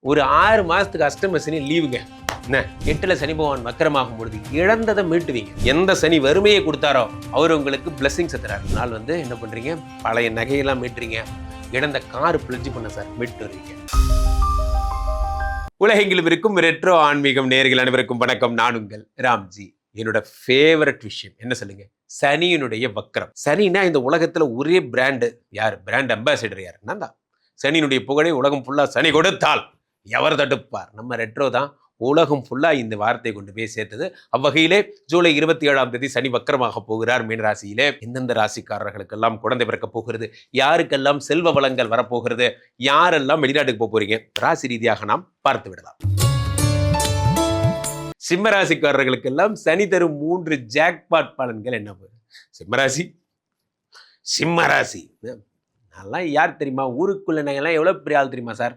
ஒரு 6 மாசத்துக்கு அஷ்டம சனி லீவுங்க. என்ன 8ல சனி பகவான் வக்கரமாகும் பொழுது இழந்ததை மீட்டுவீங்க. எந்த சனி வறுமையை கொடுத்தாரோ அவர் உங்களுக்கு பிளஸிங்ஸ் தராரு. நாள் என்ன பண்றீங்க, பழைய நகையெல்லாம் மீட்டுறீங்க. இழந்த கார் பிளட்ஜ் பண்ண சார் மீட்டு வருவீங்க. உலகெங்கிலும் இருக்கும் ரெட்ரோ ஆன்மீகம் நேயர்கள் அனைவருக்கும் வணக்கம். நான் உங்கள் ராம்ஜி. என்னோட ஃபேவரட் விஷயம் என்ன சொல்லுங்க, சனியினுடைய வக்கரம். சனினா இந்த உலகத்துல ஒரே பிராண்டு யார், பிராண்ட் அம்பாசிடர் யார், நான் தான். சனியினுடைய புகழை உலகம் ஃபுல்லா சனி கொடுத்தால் எவர் தடுப்பார். நம்ம ரெட்ரோ தான் உலகம் ஃபுல்லா இந்த வார்த்தை கொண்டு போய் சேர்த்தது. அவ்வகையிலே ஜூலை 27ஆம் தேதி சனி வக்கரமாக போகிறார் மீன ராசியிலே. எந்தெந்த ராசிக்காரர்களுக்கெல்லாம் குழந்தை பிறக்க போகிறது, யாருக்கெல்லாம் செல்வ வளங்கள் வரப்போகிறது, யாரெல்லாம் வெளிநாட்டுக்கு போக போறீங்க, ராசி ரீதியாக நாம் பார்த்து விடலாம். சிம்ம ராசிக்காரர்களுக்கெல்லாம் சனி தரும் 3 ஜாக்பாட் பலன்கள் என்ன போகுது. சிம்மராசி அதெல்லாம் யார் தெரியுமா, ஊருக்குள்ள நாங்கெல்லாம் எவ்வளவு பெரிய ஆள் தெரியுமா சார்,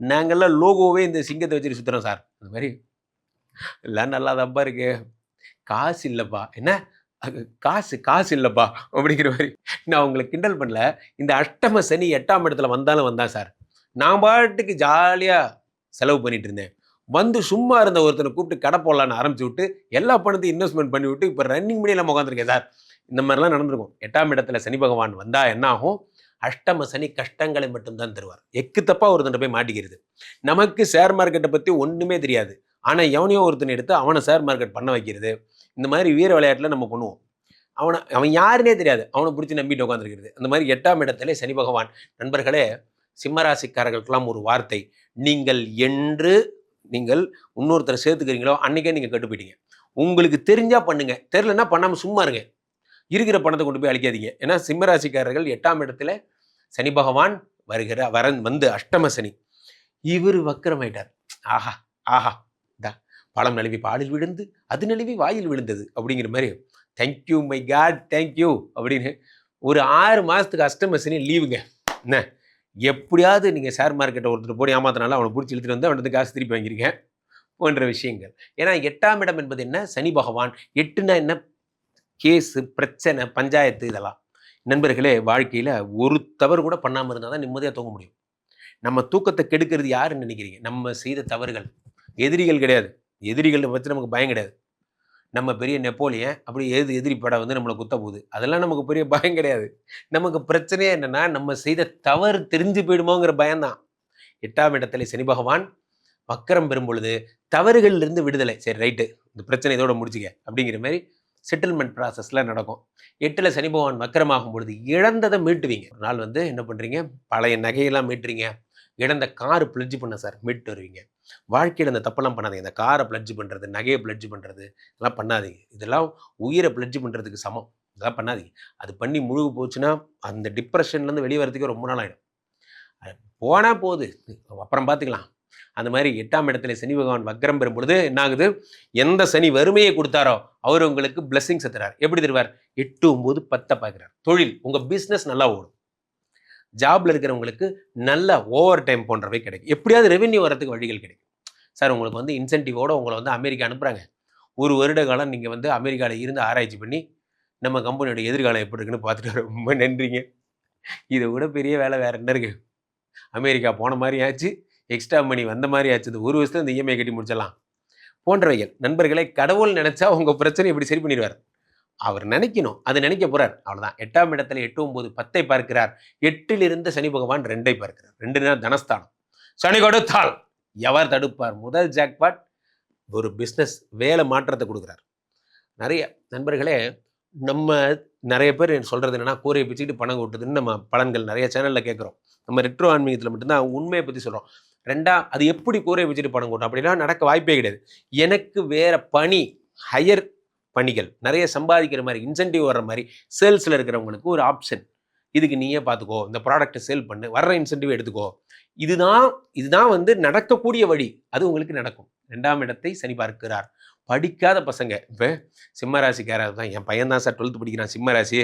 நாங்கள்லாம் லோகோவே இந்த சிங்கத்தை வச்சுட்டு சுற்றுறோம் சார். அந்த மாதிரி எல்லாம் நல்லா தப்பா இருக்கு, காசு இல்லைப்பா, என்ன காசு இல்லைப்பா அப்படிங்கிற மாதிரி. நான் உங்களை கிண்டல் பண்ணல. இந்த அஷ்டம சனி 8ஆம் இடத்துல வந்தான் சார். நான் பாட்டுக்கு ஜாலியாக செலவு பண்ணிட்டு இருந்தேன். சும்மா இருந்த ஒருத்தனை கூப்பிட்டு கடை போடலான்னு ஆரம்பிச்சு விட்டு எல்லா பணத்தையும் இன்வெஸ்ட்மெண்ட் பண்ணி விட்டு இப்போ ரன்னிங் பண்ணி எல்லாம் உட்காந்துருக்கேன் சார். இந்த மாதிரிலாம் நடந்திருக்கும். 8ஆம் இடத்துல சனி பகவான் வந்தா என்ன ஆகும், அஷ்டம சனி கஷ்டங்களை மட்டும்தான் தருவார். எக்கு தப்பா ஒருத்தன் போய் மாட்டிக்கிறது. நமக்கு ஷேர் மார்க்கெட்டை பற்றி ஒன்றுமே தெரியாது, ஆனால் எவனையோ ஒருத்தனை எடுத்து அவனை ஷேர் மார்க்கெட் பண்ண வைக்கிறது. இந்த மாதிரி வீர விளையாட்டில் நம்ம பண்ணுவோம். அவன் யாருன்னே தெரியாது, அவனை பிடிச்சி நம்பிட்டு உட்காந்துருக்கிறது. அந்த மாதிரி 8ஆம் இடத்துல சனி பகவான். நண்பர்களே, சிம்மராசிக்காரர்களுக்கெல்லாம் ஒரு வார்த்தை, நீங்கள் இன்னொருத்தரை சேர்த்துக்கிறீங்களோ அன்னைக்கே நீங்கள் கெட்டு போயிட்டீங்க. உங்களுக்கு தெரிஞ்சா பண்ணுங்க, தெரியலன்னா பண்ணாமல் சும்மா இருங்க. இருக்கிற பணத்தை கொண்டு போய் அழிக்காதீங்க. ஏன்னா சிம்மராசிக்காரர்கள் 8ஆம் இடத்துல சனி பகவான் வந்து அஷ்டம சனி இவர் வக்கரமாயிட்டார். ஆஹா பழம் நழுவி பாலில் விழுந்து அது நழுவி வாயில் விழுந்தது அப்படிங்கிற மாதிரி. தேங்க்யூ மை காட், தேங்க்யூ அப்படின்னு ஒரு 6 மாசத்துக்கு அஷ்டம சனி லீவுங்க. என்ன எப்படியாவது நீங்கள் ஷேர் மார்க்கெட்டை ஒருத்தர் போய் ஏமாத்தினாலும் அவனை பிடிச்சி இழுத்துட்டு வந்து அவனுக்கு காசு திருப்பி வாங்கியிருக்கேன் போன்ற விஷயங்கள். ஏன்னா 8ஆம் இடம் என்பது என்ன, சனி பகவான். 8னா என்ன, கேஸு, பிரச்சனை, பஞ்சாயத்து, இதெல்லாம். நண்பர்களே, வாழ்க்கையில் ஒரு தவறு கூட பண்ணாமல் இருந்தால் தான் நிம்மதியாக தூங்க முடியும். நம்ம தூக்கத்தை கெடுக்கிறது யாருன்னு நினைக்கிறீங்க, நம்ம செய்த தவறுகள். எதிரிகள் கிடையாது, எதிரிகளை பற்றி நமக்கு பயம் கிடையாது. நம்ம பெரிய நெப்போலியன் அப்படி எதிரி படம் நம்மளை குத்த போகுது, அதெல்லாம் நமக்கு பெரிய பயம் கிடையாது. நமக்கு பிரச்சனையே என்னென்னா நம்ம செய்த தவறு தெரிஞ்சு போயிடுமோங்கிற பயம்தான். 8ஆம் இடத்துல சனி பகவான் வக்கரம் பெறும் பொழுது தவறுகள்லேருந்து விடுதலை. சரி ரைட்டு, இந்த பிரச்சனை இதோட முடிச்சுக்க அப்படிங்கிற மாதிரி செட்டில்மெண்ட் ப்ராசஸ்லாம் நடக்கும். 8ல சனி பகவான் வக்கரமாகும் பொழுது இழந்ததை மீட்டுவீங்க. ஒரு நாள் என்ன பண்ணுறீங்க, பழைய நகையெல்லாம் மீட்டுறீங்க. இழந்த காரு பிளட்ஜ் பண்ண சார் மீட்டு வருவீங்க. வாழ்க்கையில் இந்த தப்பெல்லாம் பண்ணாதீங்க. இந்த காரை பிளட்ஜ் பண்ணுறது, நகையை பிளட்ஜ் பண்ணுறது, இதெல்லாம் பண்ணாதீங்க. இதெல்லாம் உயிரை பிளட்ஜ் பண்ணுறதுக்கு சமம். இதெல்லாம் பண்ணாதீங்க. அது பண்ணி முழுகு போச்சுன்னா அந்த டிப்ரெஷன்லேருந்து வெளியே வரதுக்கு ரொம்ப நாள் ஆகிடும். போனால் போகுது, அப்புறம் பார்த்துக்கலாம். அந்த மாதிரி 8ஆம் இடத்துல சனி பகவான் வக்கரம் பெறும் பொழுது என்ன ஆகுது, எந்த சனி வறுமையை கொடுத்தாரோ அவர் உங்களுக்கு பிளஸிங்ஸ் தருவார். எப்படி தருவார், 8, 9, 10 பார்க்குறார். தொழில், உங்கள் பிஸ்னஸ் நல்லா ஓடும். ஜாப்ல இருக்கிறவங்களுக்கு நல்ல ஓவர் டைம் போன்றவை கிடைக்கும். எப்படியாவது ரெவென்யூ வரதுக்கு வழிகள் கிடைக்கும். சார் உங்களுக்கு இன்சென்டிவோட உங்களை அமெரிக்கா அனுப்புகிறாங்க. ஒரு வருட காலம் நீங்கள் அமெரிக்காவில் இருந்து ஆராய்ச்சி பண்ணி நம்ம கம்பெனியோட எதிர்காலம் எப்படி இருக்குன்னு பார்த்துட்டு ரொம்ப நன்றிங்க. இதை விட பெரிய வேலை வேற என்ன இருக்கு. அமெரிக்கா போன மாதிரி ஆச்சு, எக்ஸ்ட்ரா மணி வந்த மாதிரி ஆச்சு. ஒரு வருஷத்துல இந்த இஎம்ஐ கட்டி முடிச்சிடலாம் போன்றவைகள். நண்பர்களை, கடவுள் நினைச்சா உங்க பிரச்சனை இப்படி சரி பண்ணிடுவார். அவர் நினைக்கணும், அது நினைக்க போறார், அவ்வளவுதான். 8ஆம் இடத்துல 8, 9, 10 பார்க்கிறார். 8ல் இருந்த சனி பகவான் 2 பார்க்கிறார். 2 தனஸ்தானம். சனி கொடுத்தால் எவர் தடுப்பார். முதல் ஜாக்பாட், ஒரு பிஸ்னஸ் வேலை மாற்றத்தை கொடுக்குறார். நிறைய நண்பர்களே, நம்ம நிறைய பேர் சொல்றது என்னன்னா, கூரையை பிச்சுக்கிட்டு பணம் கொட்டுதுன்னு நம்ம பலன்கள் நிறைய சேனல்ல கேட்குறோம். நம்ம ரெட்ரோ ஆன்மீகத்தில் மட்டும்தான் உண்மையை பற்றி சொல்கிறோம். அது எப்படி கூரையை வச்சுட்டு பணம் கொட்டும் அப்படின்னா நடக்க வாய்ப்பே கிடையாது. எனக்கு வேற பணி, ஹையர் பணிகள் நிறைய சம்பாதிக்கிற மாதிரி, இன்சென்டிவ் வர்ற மாதிரி சேல்ஸில் இருக்கிறவங்களுக்கு ஒரு ஆப்ஷன். இதுக்கு நீயே பார்த்துக்கோ, இந்த ப்ராடக்ட்டை சேல் பண்ணு, வர்ற இன்சென்டிவ் எடுத்துக்கோ. இதுதான் நடக்கக்கூடிய வழி. அது உங்களுக்கு நடக்கும். 2ஆம் இடத்தை சனி பார்க்கிறார். படிக்காத பசங்க, இப்போ சிம்மராசிக்காரர் தான், என் பையன் தான் சார் 12th படிக்கிறான், சிம்மராசி,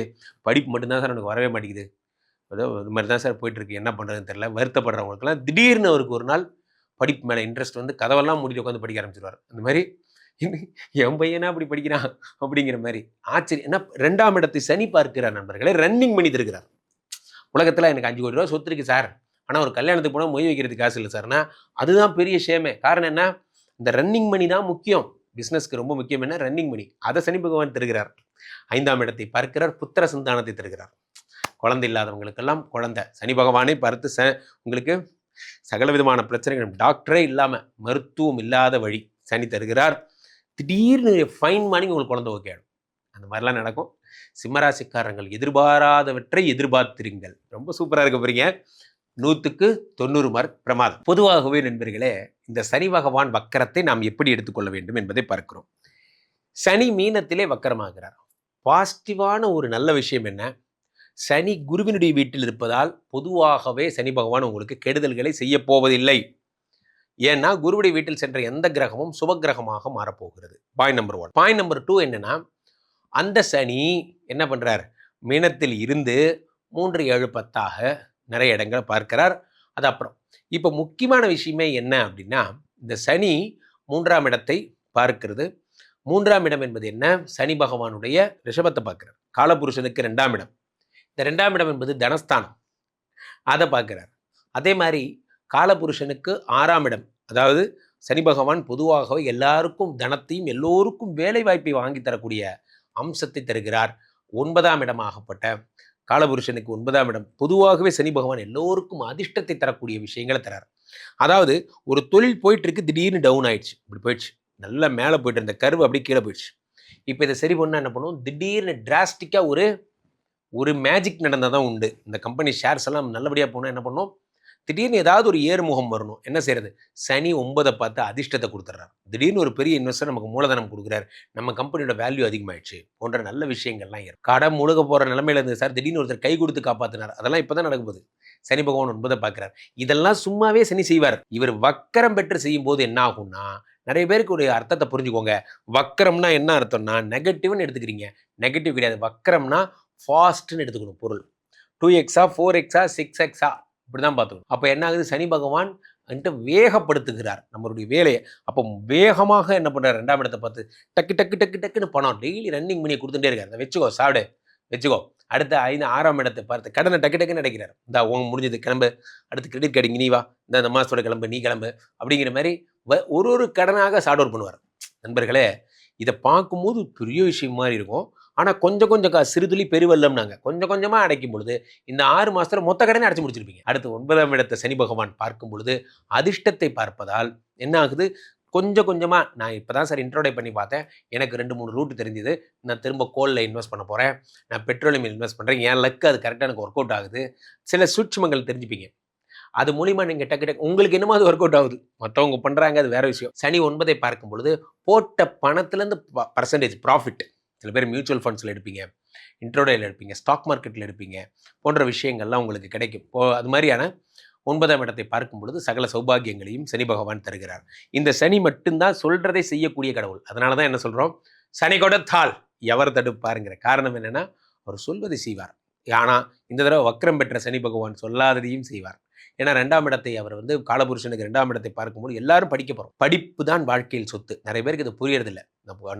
படிப்பு மட்டும்தான் சார் எனக்கு வரவே மாட்டேங்குது, இது மாதிரி தான் சார் போயிட்டுருக்கு, என்ன பண்ணுறதுன்னு தெரியல, வருத்தப்படுறவங்களுக்குலாம் திடீர்னு அவருக்கு ஒரு நாள் படிப்பு மேலே இன்ட்ரெஸ்ட் கதவெல்லாம் மூடிட்டு உட்காந்து படிக்க ஆரம்பிச்சிருவார். அந்த மாதிரி என் பையனா அப்படி படிக்கிறான் அப்படிங்கிற மாதிரி ஆச்சரியம். என்ன 2ஆம் இடத்தை சனி பார்க்கிறார் நண்பர்களே, ரன்னிங் பண்ணி தருகிறார். உலகத்தில் எனக்கு 5 கோடி ரூபா சொத்து இருக்கு சார், ஆனால் ஒரு கல்யாணத்துக்கு போனால் மொய் வைக்கிறதுக்கு காசு இல்லை சார்னா அதுதான் பெரிய ஷேமே. காரணம் என்ன? இந்த ரன்னிங் மணி தான் முக்கியம். பிஸ்னஸ்க்கு ரொம்ப முக்கியம் என்ன? ரன்னிங் மணி. அதை சனி பகவான் தருகிறார். 5ஆம் இடத்தை பார்க்கிறார், புத்திர சந்தானத்தை தருகிறார். குழந்தை இல்லாதவங்களுக்கெல்லாம் குழந்தை சனி பகவானே பார்த்து உங்களுக்கு சகல விதமான பிரச்சனைகள், டாக்டரே இல்லாமல் மருத்துவம் இல்லாத வழி சனி தருகிறார். திடீர்னு ஃபைன் மார்னிங் உங்களுக்கு குழந்தை ஓகே ஆகிடும். அந்த மாதிரிலாம் நடக்கும். சிம்மராசிக்காரங்கள் எதிர்பாராதவற்றை எதிர்பார்த்திருங்கள். ரொம்ப சூப்பராக இருக்க போறீங்க. 100க்கு 90 மார்க் பிரமாதம். பொதுவாகவே நண்பர்களே, இந்த சனி பகவான் வக்கரத்தை நாம் எப்படி எடுத்துக்கொள்ள வேண்டும் என்பதை பார்க்கிறோம். சனி மீனத்திலே வக்கரமாகிறார். பாசிட்டிவான ஒரு நல்ல விஷயம் என்ன? சனி குருவினுடைய வீட்டில் இருப்பதால் பொதுவாகவே சனி பகவான் உங்களுக்கு கெடுதல்களை செய்ய போவதில்லை. ஏன்னா குருவுடைய வீட்டில் சென்ற எந்த கிரகமும் சுப கிரகமாக மாறப்போகிறது. Point number 1. பாயிண்ட் நம்பர் 2 என்னன்னா, அந்த சனி என்ன பண்றார்? மீனத்தில் இருந்து 3, 7, 10 நிறைய இடங்களை பார்க்கிறார். அது அப்புறம் இப்போ முக்கியமான விஷயமே என்ன அப்படின்னா, இந்த சனி 3ஆம் இடத்தை பார்க்கிறது. 3ஆம் இடம் என்பது என்ன? சனி பகவானுடைய ரிஷபத்தை பார்க்கிறார். காலபுருஷனுக்கு 2ஆம் இடம். இந்த 2ஆம் இடம் என்பது தனஸ்தானம், அதை பார்க்கிறார். அதே மாதிரி காலபுருஷனுக்கு 6ஆம் இடம், அதாவது சனி பகவான் பொதுவாகவே எல்லாருக்கும் தனத்தையும் எல்லோருக்கும் வேலை வாய்ப்பை வாங்கி தரக்கூடிய அம்சத்தை தருகிறார். 9ஆம் இடமாகப்பட்ட காலபுருஷனுக்கு 9ஆம் இடம் பொதுவாகவே சனி பகவான் எல்லோருக்கும் அதிர்ஷ்டத்தை தரக்கூடிய விஷயங்களை தரார். அதாவது ஒரு தொழில் போயிட்டு இருக்கு, திடீர்னு டவுன் ஆயிடுச்சு, இப்படி போயிடுச்சு, நல்லா மேலே போயிட்டு இருந்த கர்வு அப்படி கீழே போயிடுச்சு. இப்போ இதை சரி பண்ணால் என்ன பண்ணுவோம்? திடீர்னு டிராஸ்டிக்காக ஒரு மேஜிக் நடந்தால் தான் உண்டு. இந்த கம்பெனி ஷேர்ஸ் எல்லாம் நல்லபடியாக போனால் என்ன பண்ணோம்? திடீர்னு ஏதாவது ஒரு ஏறுமுகம் வரணும். என்ன செய்யறது? சனி 9 பார்த்து அதிர்ஷ்டத்தை கொடுத்துட்றாரு. திடீர்னு ஒரு பெரிய இன்வெஸ்டர் நமக்கு மூலதனம் கொடுக்குறாரு, நம்ம கம்பெனியோட வேல்யூ அதிகமாயிடுச்சு போன்ற நல்ல விஷயங்கள்லாம் இருக்கு. கடன் முழுக போகிற நிலைமையில இருந்து சார் திடீர்னு ஒருத்தர் கை கொடுத்து காப்பாற்றினார். அதெல்லாம் இப்போ தான் நடக்கும்போது சனி பகவான் 9 பார்க்குறார். இதெல்லாம் சும்மாவே சனி செய்வார். இவர் வக்கரம் பெற்று செய்யும் போது என்ன ஆகும்னா, நிறைய பேருக்கு ஒரு அர்த்தத்தை புரிஞ்சுக்கோங்க. வக்கரம்னா என்ன அர்த்தம்னா, நெகட்டிவ்னு எடுத்துக்கிறீங்க. நெகட்டிவ் கிடையாது. வக்கரம்னா ஃபாஸ்ட்னு எடுத்துக்கணும் பொருள். 2x 4x 6x இப்படி தான் பார்த்துக்கணும். அப்போ என்ன ஆகுது? சனி பகவான் வேகப்படுத்துகிறார் நம்மளுடைய வேலையை. அப்போ வேகமாக என்ன பண்ணுறார்? 2ஆம் இடத்தை பார்த்து டக்கு டக்கு டக்கு டக்குன்னு பணம் டெய்லி ரன்னிங் பண்ணி கொடுத்துட்டே இருக்காரு. அதை வச்சுக்கோ, சாப்பிடு, வச்சுக்கோ. அடுத்த 5, 6ஆம் இடத்தை பார்த்து கடனை டக்கு டக்குன்னு அடைக்கிறார். இந்த உங்க முடிஞ்சது கிளம்பு, அடுத்து கிரெடிட் கார்டு நீ வா, இந்த மாதத்தோட கிளம்பு, நீ கிளம்பு அப்படிங்கிற மாதிரி ஒரு கடனாக சார்ட் அவுட் பண்ணுவார். நண்பர்களே, இதை பார்க்கும்போது பெரிய விஷயம் மாதிரி இருக்கும். ஆனால் கொஞ்சம் கொஞ்சம் சிறுதுளி பெருவெள்ளம்னாங்க. கொஞ்சம் கொஞ்சமாக அடைக்கும் பொழுது இந்த 6 மாதத்துல மொத்த கடனை அடைச்சி முடிச்சிருப்பீங்க. அடுத்து 9ஆம் இடத்தை சனி பகவான் பார்க்கும் பொழுது அதிர்ஷ்டத்தை பார்ப்பதால் என்ன ஆகுது? கொஞ்சம் கொஞ்சமாக, நான் இப்போ தான் சார் இன்ட்ரோடக்ட் பண்ணி பார்த்தேன், எனக்கு 2-3 ரூட் தெரிஞ்சுது, நான் திரும்ப கோலில் இன்வெஸ்ட் பண்ண போகிறேன், நான் பெட்ரோலியம் இன்வெஸ்ட் பண்ணுறேன், என் லக்கு அது கரெக்டாக எனக்கு ஒர்க் அவுட் ஆகுது, சில சூட்சுமங்கள் தெரிஞ்சுப்பீங்க. அது மூலிமா நீங்கள் டக்கு டக்கு உங்களுக்கு என்னமோ அது ஒர்க் அவுட் ஆகுது, மற்றவங்க பண்ணுறாங்க, அது வேற விஷயம். சனி 9ஐ பார்க்கும் பொழுது போட்ட பணத்துலேருந்து பர்சன்டேஜ் ப்ராஃபிட், சில பேர் மியூச்சுவல் ஃபண்ட்ஸில் எடுப்பீங்க, இன்ட்ரோடேயில் எடுப்பீங்க, ஸ்டாக் மார்க்கெட்டில் எடுப்பீங்க போன்ற விஷயங்கள்லாம் உங்களுக்கு கிடைக்கும். அது மாதிரியான 9ஆம் இடத்தை பார்க்கும் பொழுது சகல சௌபாகியங்களையும் சனி பகவான் தருகிறார். இந்த சனி மட்டும்தான் சொல்றதை செய்யக்கூடிய கடவுள். அதனால தான் என்ன சொல்கிறோம்? சனி கொடுத்தால் எவர் தடுப்பாருங்கிற காரணம் என்னென்னா, அவர் சொல்வதை செய்வார். ஆனால் இந்த தடவை வக்ரம் பெற்ற சனி பகவான் சொல்லாததையும் செய்வார். ஏன்னா 2ஆம் இடத்தை அவர் காலபுருஷனுக்கு 2ஆம் இடத்தை பார்க்கும்போது எல்லாரும் படிக்க போகிறோம். படிப்பு தான் வாழ்க்கையில் சொத்து. நிறைய பேருக்கு இது புரியறதில்லை.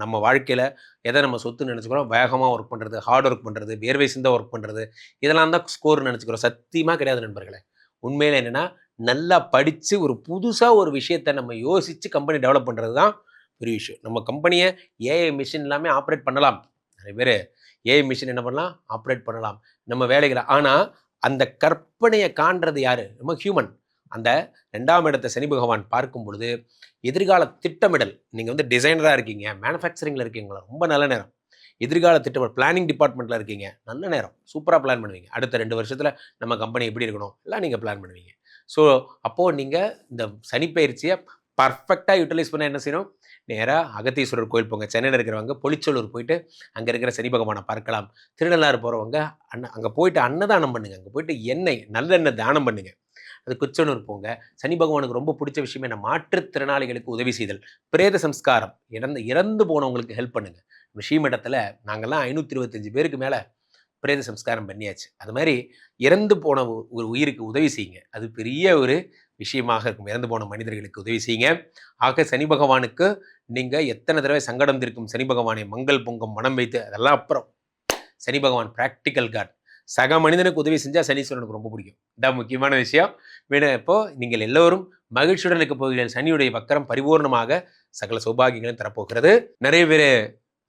நம்ம வாழ்க்கையில் எதை நம்ம சொத்துன்னு நினச்சிக்கிறோம்? வேகமாக ஒர்க் பண்ணுறது, ஹார்ட் ஒர்க் பண்ணுறது, வேர்வை சிந்த ஒர்க் பண்ணுறது, இதெல்லாம் தான் ஸ்கோர்னு நினச்சிக்கிறோம். சத்தியமாக கிடையாது நண்பர்களே. உண்மையில் என்னென்னா, நல்லா படித்து ஒரு புதுசாக ஒரு விஷயத்தை நம்ம யோசித்து கம்பெனி டெவலப் பண்ணுறது தான் பெரிய விஷயம். நம்ம கம்பெனியை ஏஐ மிஷின் எல்லாமே ஆப்ரேட் பண்ணலாம். நிறைய பேர் ஏஐ மிஷின் என்ன பண்ணலாம்? ஆப்ரேட் பண்ணலாம் நம்ம வேலைகளை. ஆனால் அந்த கற்பனையை காண்றது யாரு? நம்ம ஹியூமன். அந்த 2ஆம் இடத்தை சனி பகவான் பார்க்கும் பொழுது எதிர்கால திட்டமிடல், நீங்கள் டிசைனராக இருக்கீங்க, மேனுஃபேக்சரிங்கில் இருக்கீங்களா, ரொம்ப நல்ல நேரம். எதிர்கால திட்டமிடல், பிளானிங் டிபார்ட்மெண்ட்டில் இருக்கீங்க, நல்ல நேரம், சூப்பராக பிளான் பண்ணுவீங்க. அடுத்த 2 வருஷத்தில் நம்ம கம்பெனி எப்படி இருக்கணும் எல்லாம் நீங்கள் பிளான் பண்ணுவீங்க. ஸோ அப்போது நீங்கள் இந்த சனி பயிற்சியை பர்ஃபெக்டாக யூட்டிலைஸ் பண்ண என்ன செய்யணும்? நேராக அகத்தீஸ்வரர் கோயில் போங்க. சென்னையில் இருக்கிறவங்க பொலிச்சலூர் போயிட்டு அங்கே இருக்கிற சனி பகவானை பார்க்கலாம். திருநள்ளாறு போகிறவங்க அங்கே போயிட்டு அன்னதானம் பண்ணுங்கள். அங்கே போயிட்டு நல்லெண்ணெய் தானம் பண்ணுங்கள். அது குச்சனூர் போங்க. சனி பகவானுக்கு ரொம்ப பிடிச்ச விஷயம் என்ன? மாற்றுத்திறனாளிகளுக்கு உதவி செய்தல், பிரேத சம்ஸ்காரம், இறந்து போனவங்களுக்கு ஹெல்ப் பண்ணுங்கள். ஸ்ரீமடத்தில் நாங்கள்லாம் 525 பேருக்கு மேலே பிரேத சம்ஸ்காரம் பண்ணியாச்சு. அது மாதிரி இறந்து போன ஒரு உயிருக்கு உதவி செய்யுங்க. அது பெரிய ஒரு விஷயமாக இருக்கும். இறந்து போன மனிதர்களுக்கு உதவி செய்யுங்க. ஆக சனி பகவானுக்கு நீங்கள் எத்தனை தடவை சங்கடம் தீர்க்கும் சனி பகவானை மங்கள் பொங்கும் மனம் வைத்து, அதெல்லாம் அப்புறம். சனி பகவான் பிராக்டிக்கல் காட். சக மனிதனுக்கு உதவி செஞ்சால் சனீஸ்வரனுக்கு ரொம்ப பிடிக்கும். இதான் முக்கியமான விஷயம். இப்போ நீங்கள் எல்லோரும் மகிழ்ச்சியுடன் இருக்க போகிறீர்கள். சனியுடைய வக்கரம் பரிபூர்ணமாக சகல சௌபாகியங்களும் தரப்போகிறது. நிறைய பேர்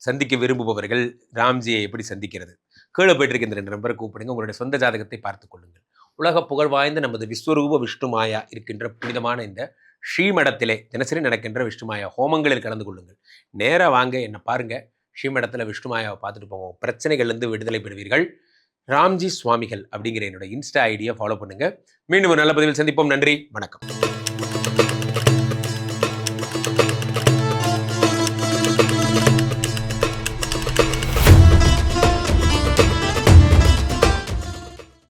சந்திக்க விரும்புபவர்கள் ராம்ஜியை எப்படி சந்திக்கிறது, கீழே போயிட்டு இருக்க இந்த 2 நம்பரை கூப்பிடுங்க. உங்களுடைய சொந்த ஜாதகத்தை பார்த்துக் கொள்ளுங்கள். உலக புகழ் வாய்ந்த நமது விஸ்வரூப விஷ்ணுமாயா இருக்கின்ற புனிதமான இந்த ஸ்ரீமடத்திலே தினசரி நடக்கின்ற விஷ்ணுமாயா ஹோமங்களில் கலந்து கொள்ளுங்கள். நேராக வாங்க, என்னை பாருங்க, ஸ்ரீமடத்தில் விஷ்ணுமாயாவை பார்த்துட்டு போங்க. பிரச்சனைகள்லேருந்து விடுதலை பெறுவீர்கள். ராம்ஜி சுவாமிகள் அப்படிங்கிற என்னோட இன்ஸ்டா ஐடியை ஃபாலோ பண்ணுங்க. மீண்டும் ஒரு நல்ல பதிவில் சந்திப்போம். நன்றி, வணக்கம்.